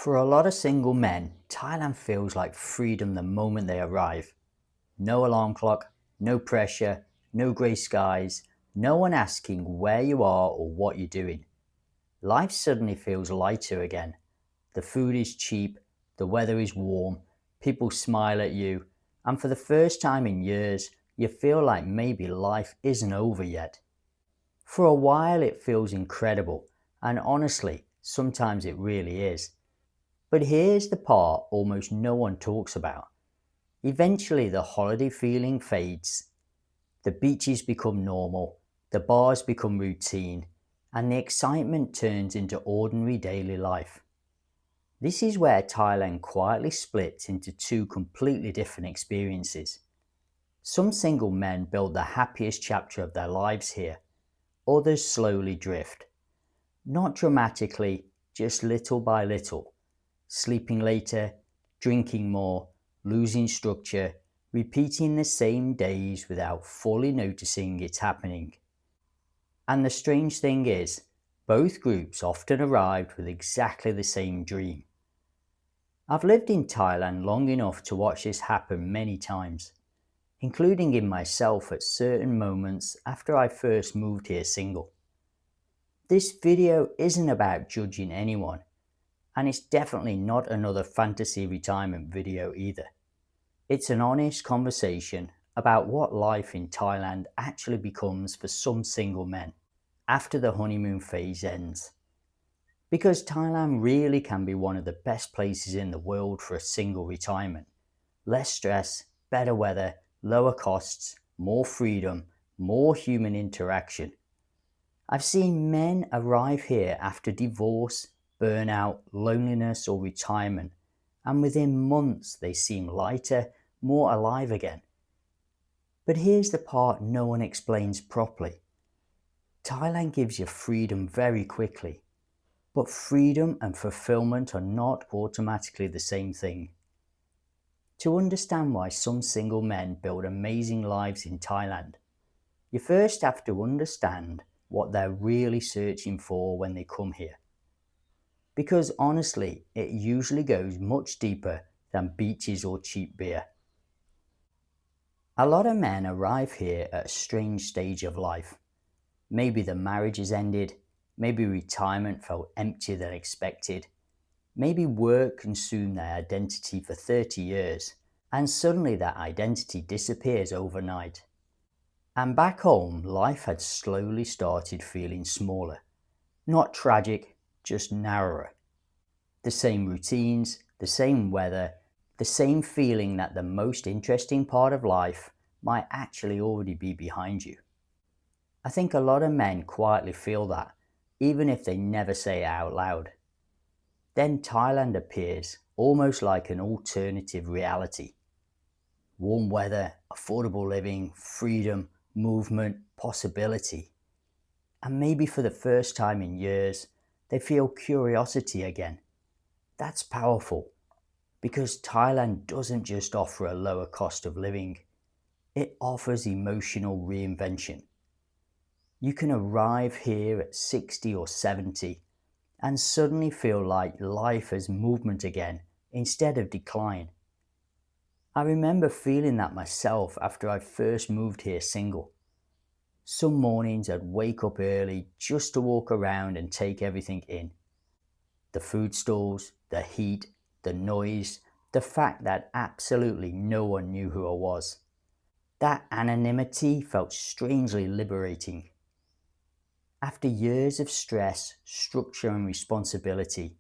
For a lot of single men, Thailand feels like freedom the moment they arrive. No alarm clock, no pressure, no grey skies, no one asking where you are or what you're doing. Life suddenly feels lighter again. The food is cheap, the weather is warm, people smile at you, and for the first time in years, you feel like maybe life isn't over yet. For a while, it feels incredible, and honestly, sometimes it really is. But here's the part almost no one talks about. Eventually, the holiday feeling fades. The beaches become normal, the bars become routine, and the excitement turns into ordinary daily life. This is where Thailand quietly splits into two completely different experiences. Some single men build the happiest chapter of their lives here, others slowly drift. Not dramatically, just little by little. Sleeping later, drinking more, losing structure, repeating the same days without fully noticing it's happening. And the strange thing is, both groups often arrived with exactly the same dream. I've lived in Thailand long enough to watch this happen many times, including in myself at certain moments after I first moved here single. This video isn't about judging anyone. And it's definitely not another fantasy retirement video either. It's an honest conversation about what life in Thailand actually becomes for some single men after the honeymoon phase ends. Because Thailand really can be one of the best places in the world for a single retirement. Less stress, better weather, lower costs, more freedom, more human interaction. I've seen men arrive here after divorce, burnout, loneliness, or retirement, and within months they seem lighter, more alive again. But here's the part no one explains properly. Thailand gives you freedom very quickly, but freedom and fulfillment are not automatically the same thing. To understand why some single men build amazing lives in Thailand, you first have to understand what they're really searching for when they come here. Because honestly, it usually goes much deeper than beaches or cheap beer. A lot of men arrive here at a strange stage of life. Maybe the marriage has ended, maybe retirement felt emptier than expected, maybe work consumed their identity for 30 years, and suddenly that identity disappears overnight. And back home, life had slowly started feeling smaller. Not tragic, just narrower. The same routines, the same weather, the same feeling that the most interesting part of life might actually already be behind you. I think a lot of men quietly feel that, even if they never say it out loud. Then Thailand appears, almost like an alternative reality. Warm weather, affordable living, freedom, movement, possibility. And maybe for the first time in years, they feel curiosity again. That's powerful, because Thailand doesn't just offer a lower cost of living, it offers emotional reinvention. You can arrive here at 60 or 70 and suddenly feel like life has movement again instead of decline. I remember feeling that myself after I first moved here single. Some mornings I'd wake up early just to walk around and take everything in. The food stalls, the heat, the noise, the fact that absolutely no one knew who I was. That anonymity felt strangely liberating. After years of stress, structure and responsibility,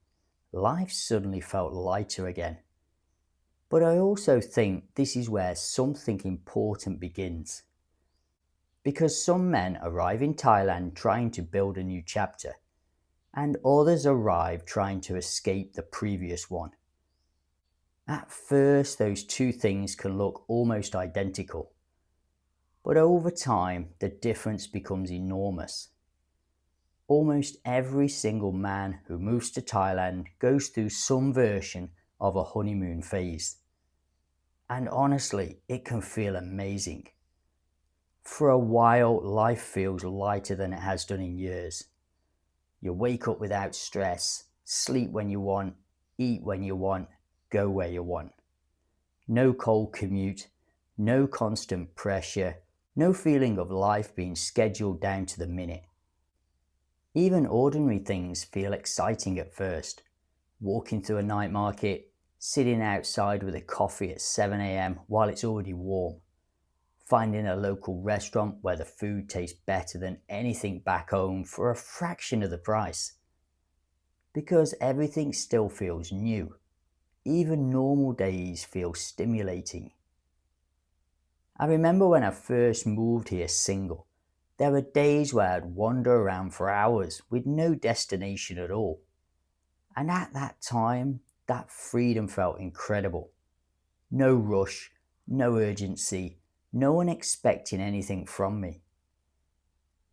life suddenly felt lighter again. But I also think this is where something important begins. Because some men arrive in Thailand trying to build a new chapter, and others arrive trying to escape the previous one. At first, those two things can look almost identical, but over time, the difference becomes enormous. Almost every single man who moves to Thailand goes through some version of a honeymoon phase. And honestly, it can feel amazing. For a while, life feels lighter than it has done in years. You wake up without stress, sleep when you want, eat when you want, go where you want. No cold commute, no constant pressure, no feeling of life being scheduled down to the minute. Even ordinary things feel exciting at first. Walking through a night market, sitting outside with a coffee at 7 a.m. while it's already warm, finding a local restaurant where the food tastes better than anything back home for a fraction of the price. Because everything still feels new. Even normal days feel stimulating. I remember when I first moved here single, there were days where I'd wander around for hours with no destination at all. And at that time, that freedom felt incredible. No rush, no urgency, no one expecting anything from me.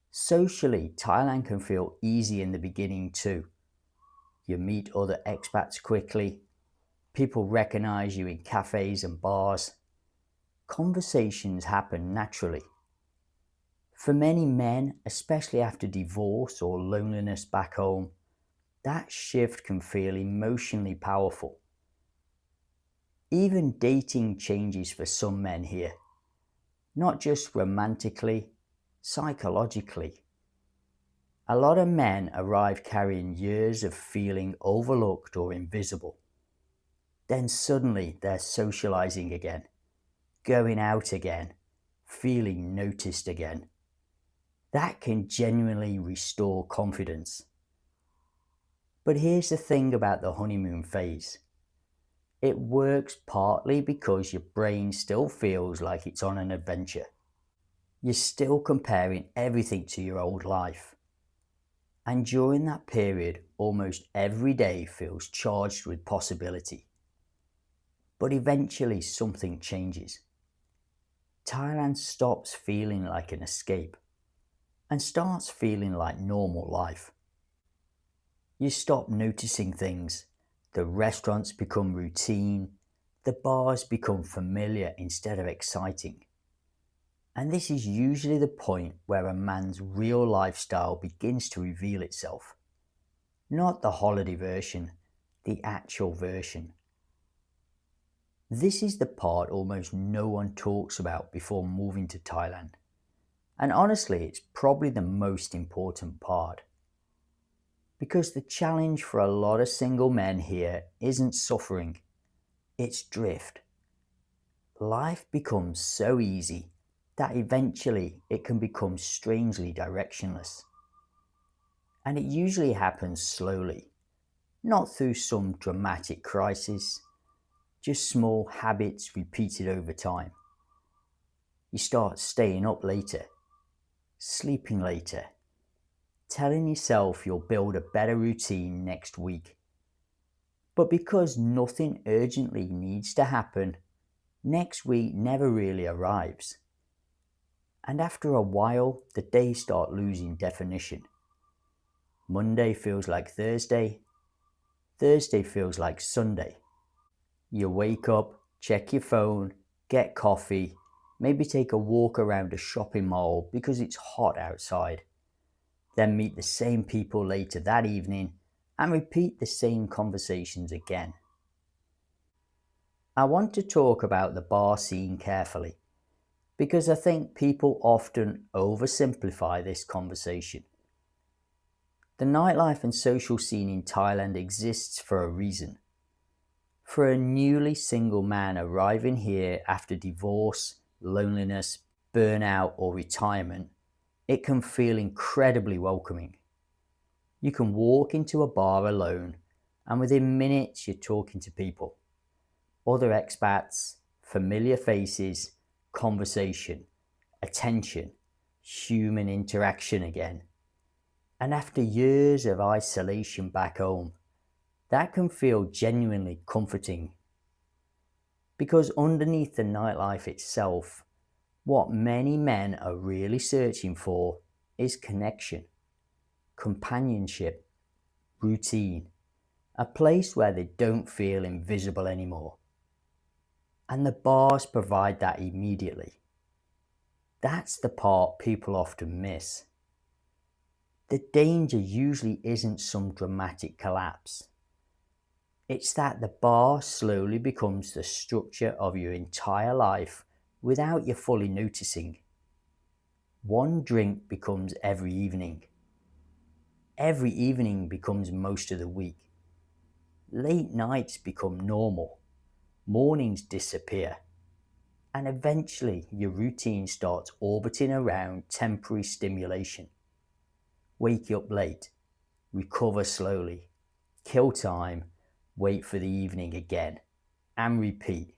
Socially, Thailand can feel easy in the beginning too. You meet other expats quickly. People recognize you in cafes and bars. Conversations happen naturally. For many men, especially after divorce or loneliness back home, that shift can feel emotionally powerful. Even dating changes for some men here, not just romantically, psychologically. A lot of men arrive carrying years of feeling overlooked or invisible. Then suddenly they're socializing again, going out again, feeling noticed again. That can genuinely restore confidence. But here's the thing about the honeymoon phase. It works partly because your brain still feels like it's on an adventure. You're still comparing everything to your old life. And during that period, almost every day feels charged with possibility. But eventually something changes. Thailand stops feeling like an escape and starts feeling like normal life. You stop noticing things. The restaurants become routine. The bars become familiar instead of exciting. And this is usually the point where a man's real lifestyle begins to reveal itself. Not the holiday version, the actual version. This is the part almost no one talks about before moving to Thailand. And honestly, it's probably the most important part. Because the challenge for a lot of single men here isn't suffering, it's drift. Life becomes so easy that eventually it can become strangely directionless. And it usually happens slowly, not through some dramatic crisis, just small habits repeated over time. You start staying up later, sleeping later, telling yourself you'll build a better routine next week. But because nothing urgently needs to happen, next week never really arrives. And after a while, the days start losing definition. Monday feels like Thursday. Thursday feels like Sunday. You wake up, check your phone, get coffee, maybe take a walk around a shopping mall because it's hot outside. Then meet the same people later that evening and repeat the same conversations again. I want to talk about the bar scene carefully because I think people often oversimplify this conversation. The nightlife and social scene in Thailand exists for a reason. For a newly single man arriving here after divorce, loneliness, burnout, or retirement, it can feel incredibly welcoming. You can walk into a bar alone, and within minutes you're talking to people. Other expats, familiar faces, conversation, attention, human interaction again. And after years of isolation back home, that can feel genuinely comforting. Because underneath the nightlife itself, what many men are really searching for is connection, companionship, routine, a place where they don't feel invisible anymore. And the bars provide that immediately. That's the part people often miss. The danger usually isn't some dramatic collapse. It's that the bar slowly becomes the structure of your entire life without you fully noticing. One drink becomes every evening. Every evening becomes most of the week. Late nights become normal. Mornings disappear. And eventually your routine starts orbiting around temporary stimulation. Wake up late, recover slowly, kill time, wait for the evening again, and repeat.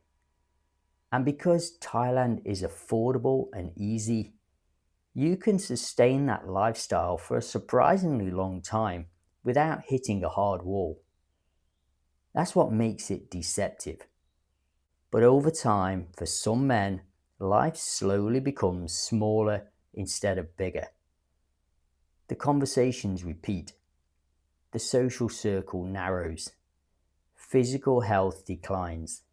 And because Thailand is affordable and easy, you can sustain that lifestyle for a surprisingly long time without hitting a hard wall. That's what makes it deceptive. But over time, for some men, life slowly becomes smaller instead of bigger. The conversations repeat. The social circle narrows. Physical health declines.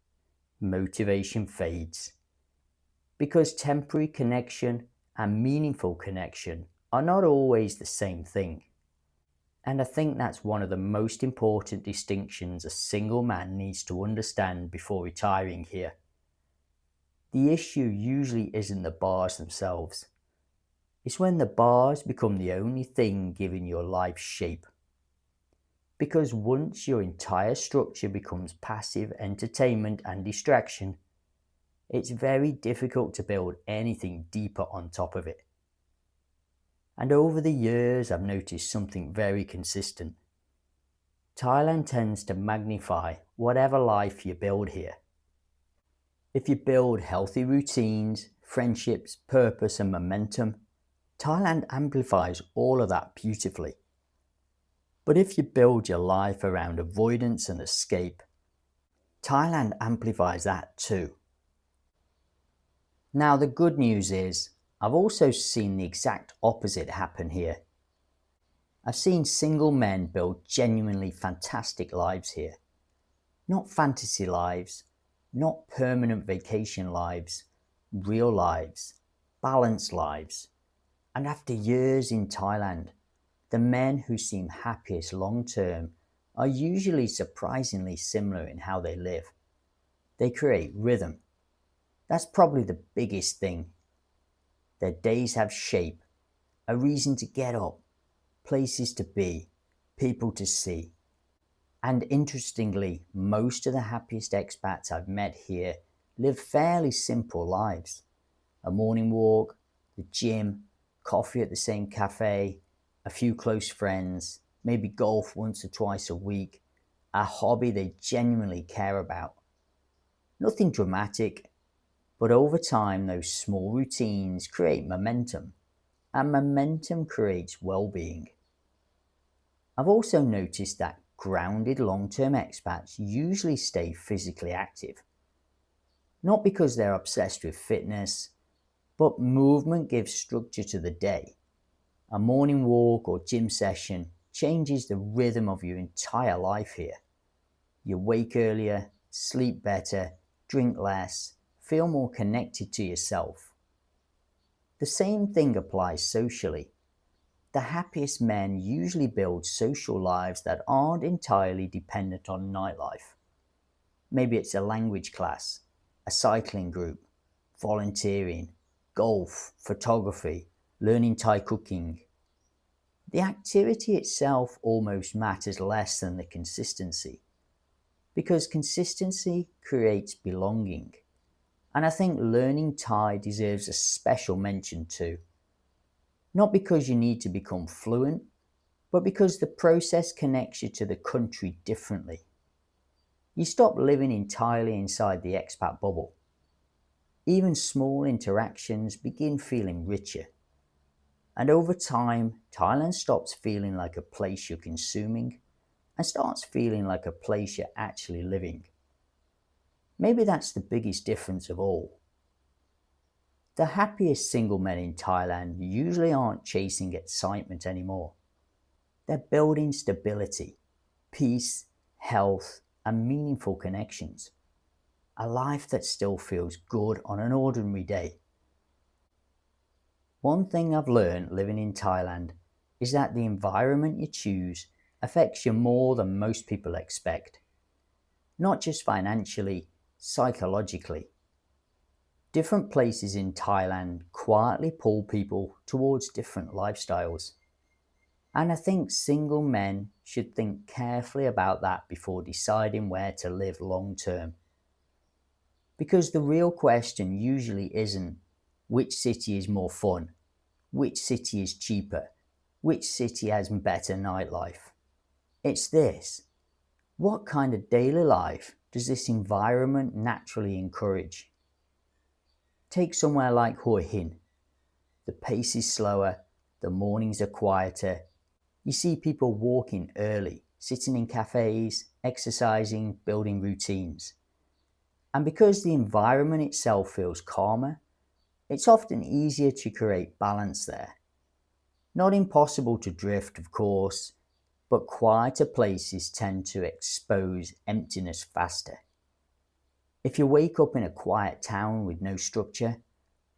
Motivation fades. Because temporary connection and meaningful connection are not always the same thing. And I think that's one of the most important distinctions a single man needs to understand before retiring here. The issue usually isn't the bars themselves. It's when the bars become the only thing giving your life shape. Because once your entire structure becomes passive entertainment and distraction, it's very difficult to build anything deeper on top of it. And over the years, I've noticed something very consistent. Thailand tends to magnify whatever life you build here. If you build healthy routines, friendships, purpose, and momentum, Thailand amplifies all of that beautifully. But if you build your life around avoidance and escape, Thailand amplifies that too. Now, the good news is, I've also seen the exact opposite happen here. I've seen single men build genuinely fantastic lives here. Not fantasy lives, not permanent vacation lives, real lives, balanced lives. And after years in Thailand, the men who seem happiest long term are usually surprisingly similar in how they live. They create rhythm. That's probably the biggest thing. Their days have shape, a reason to get up, places to be, people to see. And interestingly, most of the happiest expats I've met here live fairly simple lives. A morning walk, the gym, coffee at the same cafe, a few close friends, maybe golf once or twice a week, a hobby they genuinely care about. Nothing dramatic, but over time those small routines create momentum, and momentum creates well-being. I've also noticed that grounded long-term expats usually stay physically active. Not because they're obsessed with fitness, but movement gives structure to the day. A morning walk or gym session changes the rhythm of your entire life here. You wake earlier, sleep better, drink less, feel more connected to yourself. The same thing applies socially. The happiest men usually build social lives that aren't entirely dependent on nightlife. Maybe it's a language class, a cycling group, volunteering, golf, photography, learning Thai cooking. The activity itself almost matters less than the consistency, because consistency creates belonging. And I think learning Thai deserves a special mention too. Not because you need to become fluent, but because the process connects you to the country differently. You stop living entirely inside the expat bubble. Even small interactions begin feeling richer. And over time, Thailand stops feeling like a place you're consuming and starts feeling like a place you're actually living. Maybe that's the biggest difference of all. The happiest single men in Thailand usually aren't chasing excitement anymore. They're building stability, peace, health, and meaningful connections. A life that still feels good on an ordinary day. One thing I've learned living in Thailand is that the environment you choose affects you more than most people expect. not just financially, psychologically. Different places in Thailand quietly pull people towards different lifestyles. And I think single men should think carefully about that before deciding where to live long term. Because the real question usually isn't which city is more fun, which city is cheaper, which city has better nightlife. It's this: what kind of daily life does this environment naturally encourage? Take somewhere like Hua Hin. The pace is slower, the mornings are quieter. You see people walking early, sitting in cafes, exercising, building routines. And because the environment itself feels calmer, it's often easier to create balance there. Not impossible to drift, of course, but quieter places tend to expose emptiness faster. If you wake up in a quiet town with no structure,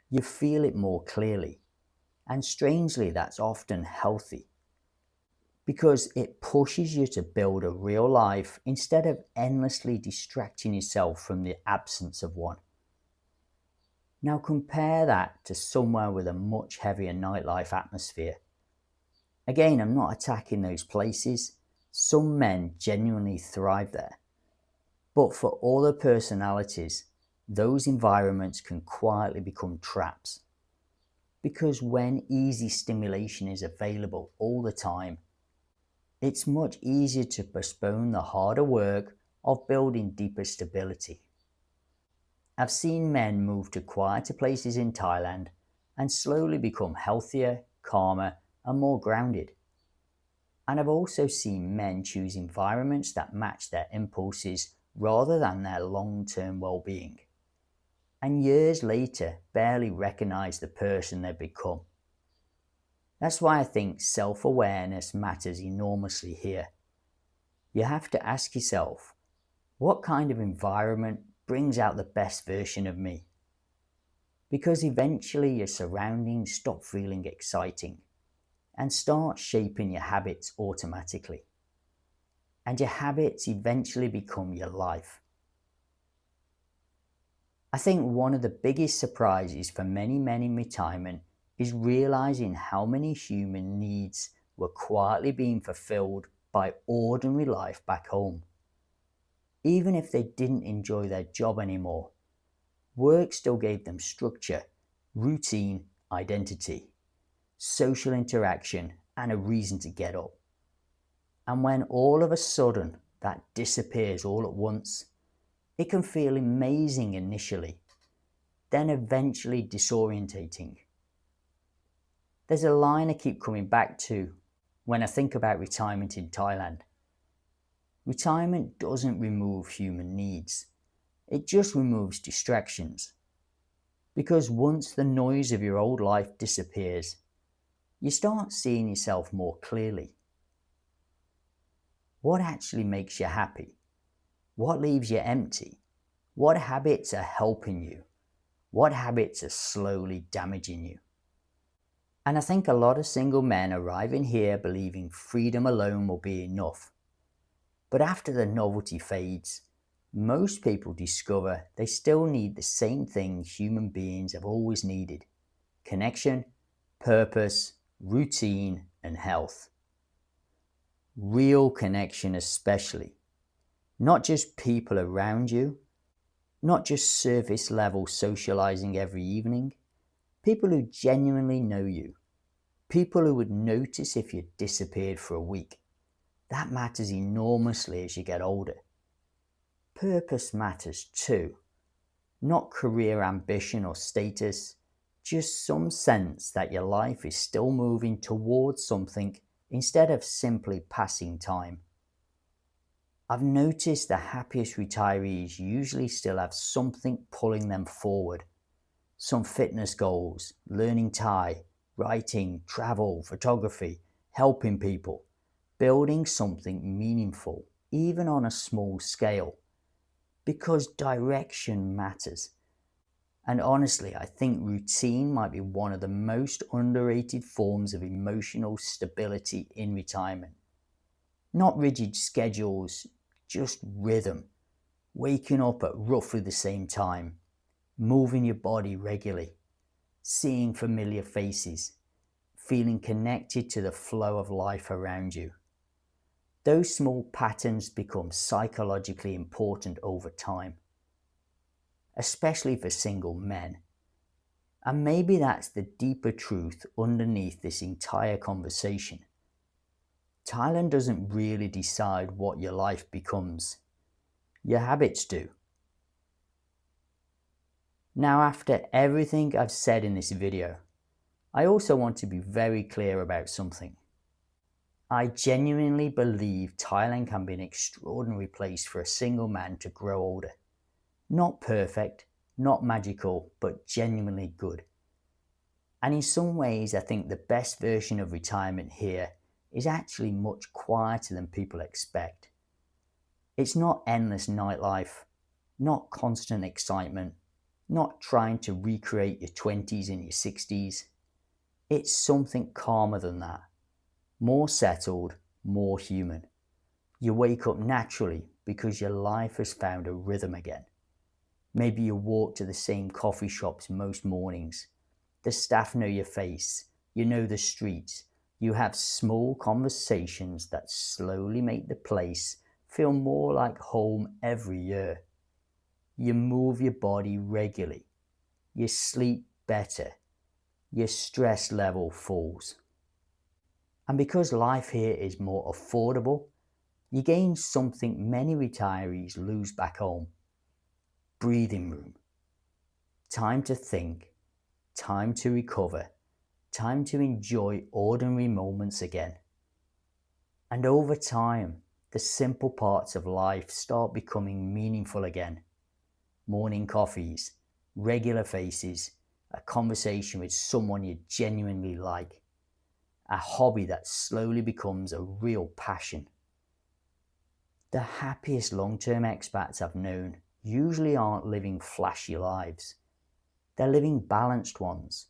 you feel it more clearly. And strangely, that's often healthy, because it pushes you to build a real life instead of endlessly distracting yourself from the absence of one. Now compare that to somewhere with a much heavier nightlife atmosphere. Again, I'm not attacking those places. Some men genuinely thrive there. But for other personalities, those environments can quietly become traps. Because when easy stimulation is available all the time, it's much easier to postpone the harder work of building deeper stability. I've seen men move to quieter places in Thailand and slowly become healthier, calmer, and more grounded. And I've also seen men choose environments that match their impulses rather than their long-term well-being, and years later barely recognize the person they've become. That's why I think self-awareness matters enormously here. You have to ask yourself, what kind of environment brings out the best version of me? Because eventually your surroundings stop feeling exciting and start shaping your habits automatically. And your habits eventually become your life. I think one of the biggest surprises for many men in retirement is realizing how many human needs were quietly being fulfilled by ordinary life back home. Even if they didn't enjoy their job anymore, work still gave them structure, routine, identity, social interaction, and a reason to get up. And when all of a sudden that disappears all at once, it can feel amazing initially, then eventually disorientating. There's a line I keep coming back to when I think about retirement in Thailand. Retirement doesn't remove human needs, it just removes distractions. Because once the noise of your old life disappears, you start seeing yourself more clearly. What actually makes you happy? What leaves you empty? What habits are helping you? What habits are slowly damaging you? And I think a lot of single men arriving here believing freedom alone will be enough. But after the novelty fades, most people discover they still need the same things human beings have always needed: connection, purpose, routine, and health. Real connection especially. Not just people around you, not just surface level socializing every evening. People who genuinely know you. People who would notice if you disappeared for a week. That matters enormously as you get older. Purpose matters too. Not career ambition or status, just some sense that your life is still moving towards something instead of simply passing time. I've noticed the happiest retirees usually still have something pulling them forward. Some fitness goals, learning Thai, writing, travel, photography, helping people, building something meaningful, even on a small scale. Because direction matters. And honestly, I think routine might be one of the most underrated forms of emotional stability in retirement. Not rigid schedules, just rhythm. waking up at roughly the same time, moving your body regularly, seeing familiar faces, feeling connected to the flow of life around you. Those small patterns become psychologically important over time, especially for single men. And maybe that's the deeper truth underneath this entire conversation. Thailand doesn't really decide what your life becomes. Your habits do. Now, after everything I've said in this video, I also want to be very clear about something. I genuinely believe Thailand can be an extraordinary place for a single man to grow older. Not perfect, not magical, but genuinely good. And in some ways, I think the best version of retirement here is actually much quieter than people expect. It's not endless nightlife, not constant excitement, not trying to recreate your 20s and your 60s. It's something calmer than that. More settled, more human. You wake up naturally because your life has found a rhythm again. Maybe you walk to the same coffee shops most mornings. The staff know your face. You know the streets. You have small conversations that slowly make the place feel more like home every year. You move your body regularly. You sleep better. Your stress level falls. And because life here is more affordable, you gain something many retirees lose back home. Breathing room. Time to think. Time to recover. Time to enjoy ordinary moments again. And over time, the simple parts of life start becoming meaningful again. Morning coffees, regular faces, a conversation with someone you genuinely like, a hobby that slowly becomes a real passion. The happiest long-term expats I've known usually aren't living flashy lives. They're living balanced ones.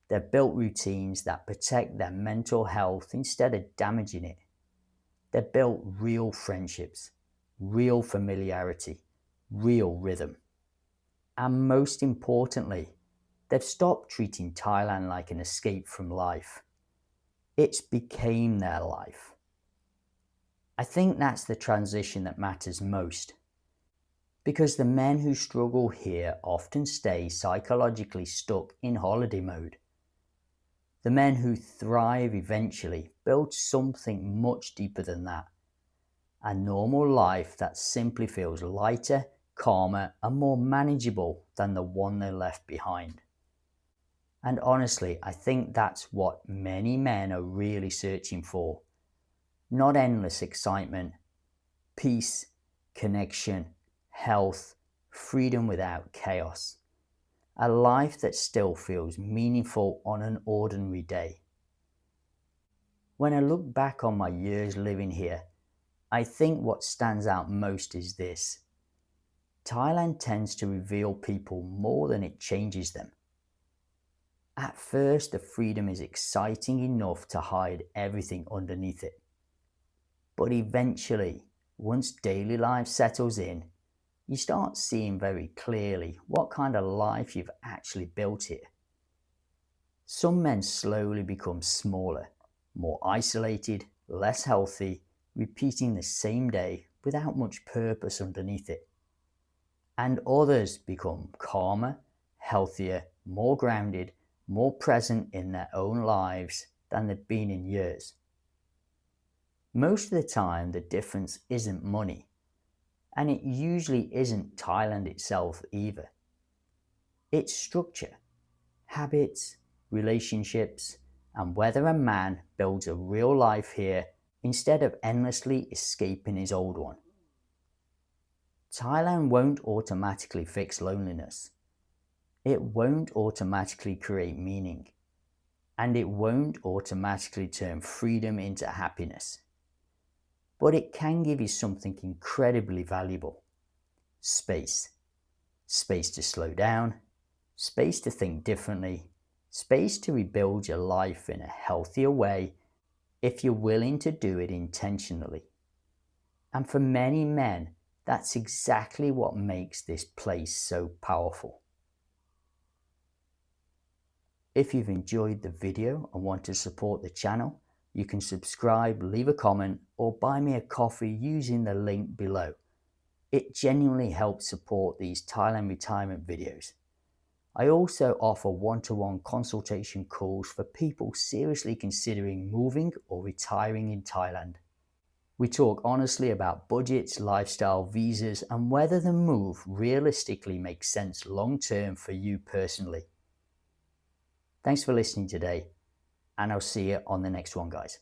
They've built routines that protect their mental health instead of damaging it. They've built real friendships, real familiarity, real rhythm. And most importantly, they've stopped treating Thailand like an escape from life. It's became their life. I think that's the transition that matters most. Because the men who struggle here often stay psychologically stuck in holiday mode. The men who thrive eventually build something much deeper than that. A normal life that simply feels lighter, calmer, and more manageable than the one they left behind. And honestly, I think that's what many men are really searching for. Not endless excitement, peace, connection, health, freedom without chaos. A life that still feels meaningful on an ordinary day. When I look back on my years living here, I think what stands out most is this. Thailand tends to reveal people more than it changes them. At first, the freedom is exciting enough to hide everything underneath it. But eventually, once daily life settles in, you start seeing very clearly what kind of life you've actually built here. Some men slowly become smaller, more isolated, less healthy, repeating the same day without much purpose underneath it. And others become calmer, healthier, more grounded, more present in their own lives than they've been in years. Most of the time, the difference isn't money. And it usually isn't Thailand itself either. It's structure, habits, relationships, and whether a man builds a real life here instead of endlessly escaping his old one. Thailand won't automatically fix loneliness. It won't automatically create meaning. And it won't automatically turn freedom into happiness. But it can give you something incredibly valuable. Space. Space to slow down, space to think differently, space to rebuild your life in a healthier way if you're willing to do it intentionally. And for many men, That's exactly what makes this place so powerful. If you've enjoyed the video and want to support the channel, you can subscribe, leave a comment, or buy me a coffee using the link below. It genuinely helps support these Thailand retirement videos. I also offer one-to-one consultation calls for people seriously considering moving or retiring in Thailand. We talk honestly about budgets, lifestyle, visas, and whether the move realistically makes sense long-term for you personally. Thanks for listening today, and I'll see you on the next one, guys.